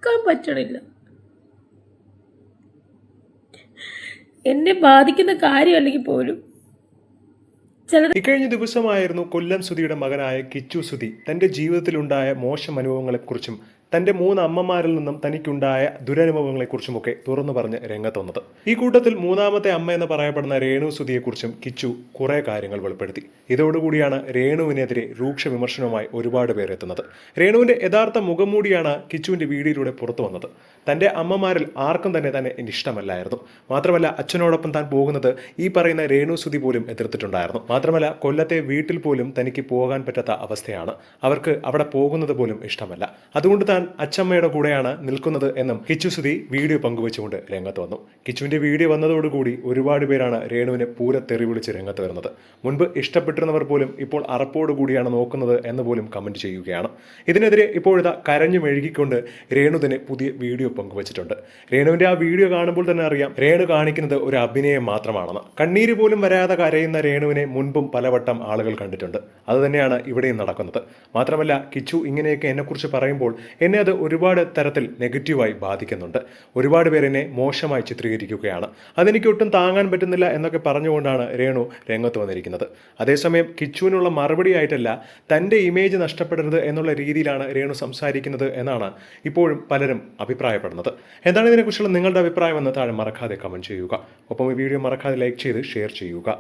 കേൾക്കാൻ പറ്റണില്ല. എന്നെ ബാധിക്കുന്ന കാര്യമല്ലെങ്കിൽ പോലും ഇക്കഴിഞ്ഞ ദിവസമായിരുന്നു കൊല്ലം സുധിയുടെ മകനായ കിച്ചു സുധി തന്റെ ജീവിതത്തിലുണ്ടായ മോശം അനുഭവങ്ങളെക്കുറിച്ചും തന്റെ 3 അമ്മമാരിൽ നിന്നും തനിക്കുണ്ടായ ദുരനുഭവങ്ങളെക്കുറിച്ചുമൊക്കെ തുറന്നു പറഞ്ഞ് രംഗത്ത് വന്നത്. ഈ കൂട്ടത്തിൽ 3ാമത്തെ അമ്മ എന്ന് പറയപ്പെടുന്ന രേണു സുധിയെക്കുറിച്ചും കിച്ചു കുറെ കാര്യങ്ങൾ വെളിപ്പെടുത്തി. ഇതോടുകൂടിയാണ് രേണുവിനെതിരെ രൂക്ഷ വിമർശനവുമായി ഒരുപാട് പേർ എത്തുന്നത്. രേണുവിന്റെ യഥാർത്ഥ മുഖംമൂടിയാണ് കിച്ചുവിന്റെ വീഡിയോയിലൂടെ പുറത്തു വന്നത്. തന്റെ അമ്മമാരിൽ ആർക്കും തന്നെ ഇഷ്ടമല്ലായിരുന്നു. മാത്രമല്ല അച്ഛനോടൊപ്പം താൻ പോകുന്നത് ഈ പറയുന്ന രേണു സുധി പോലും എതിർത്തിട്ടുണ്ടായിരുന്നു. മാത്രമല്ല കൊല്ലത്തെ വീട്ടിൽ പോലും തനിക്ക് പോകാൻ പറ്റാത്ത അവസ്ഥയാണ്. അവർക്ക് അവിടെ പോകുന്നത് പോലും ഇഷ്ടമല്ല. അതുകൊണ്ട് താൻ അച്ഛമ്മയുടെ കൂടെയാണ് നിൽക്കുന്നത് എന്നും കിച്ചു സുധി വീഡിയോ പങ്കുവെച്ചുകൊണ്ട് രംഗത്ത് വന്നു. കിച്ചുവിന്റെ വീഡിയോ വന്നതോടുകൂടി ഒരുപാട് പേരാണ് രേണുവിനെ പൂര തെറി വിളിച്ച് രംഗത്ത് വരുന്നത്. മുൻപ് ഇഷ്ടപ്പെട്ടിരുന്നവർ പോലും ഇപ്പോൾ അറപ്പോടുകൂടിയാണ് നോക്കുന്നത് എന്ന് പോലും കമന്റ് ചെയ്യുകയാണ്. ഇതിനെതിരെ ഇപ്പോഴത്തെ കരഞ്ഞു മെഴുകിക്കൊണ്ട് രേണു തന്നെ പുതിയ വീഡിയോ പങ്കുവച്ചിട്ടുണ്ട്. രേണുവിന്റെ ആ വീഡിയോ കാണുമ്പോൾ തന്നെ അറിയാം രേണു കാണിക്കുന്നത് ഒരു അഭിനയം മാത്രമാണെന്ന്. കണ്ണീര് പോലും വരാതെ കരയുന്ന രേണുവിനെ മുൻപും പലവട്ടം ആളുകൾ കണ്ടിട്ടുണ്ട്. അതുതന്നെയാണ് ഇവിടെയും നടക്കുന്നത്. മാത്രമല്ല കിച്ചു ഇങ്ങനെയൊക്കെ എന്നെക്കുറിച്ച് പറയുമ്പോൾ എന്നെ അത് ഒരുപാട് തരത്തിൽ നെഗറ്റീവായി ബാധിക്കുന്നുണ്ട്. ഒരുപാട് പേർ എന്നെ മോശമായി ചിത്രീകരിക്കുകയാണ്. അതെനിക്ക് ഒട്ടും താങ്ങാൻ പറ്റുന്നില്ല എന്നൊക്കെ പറഞ്ഞുകൊണ്ടാണ് രേണു രംഗത്ത് വന്നിരിക്കുന്നത്. അതേസമയം കിച്ചുവിനുള്ള മറുപടി ആയിട്ടല്ല തൻ്റെ ഇമേജ് നഷ്ടപ്പെടരുത് എന്നുള്ള രീതിയിലാണ് രേണു സംസാരിക്കുന്നത് എന്നാണ് ഇപ്പോഴും പലരും അഭിപ്രായപ്പെടുന്നത്. എന്താണ് ഇതിനെക്കുറിച്ചുള്ള നിങ്ങളുടെ അഭിപ്രായം എന്ന് താഴെ മറക്കാതെ കമന്റ് ചെയ്യുക. ഒപ്പം ഈ വീഡിയോ മറക്കാതെ ലൈക്ക് ചെയ്ത് ഷെയർ ചെയ്യുക.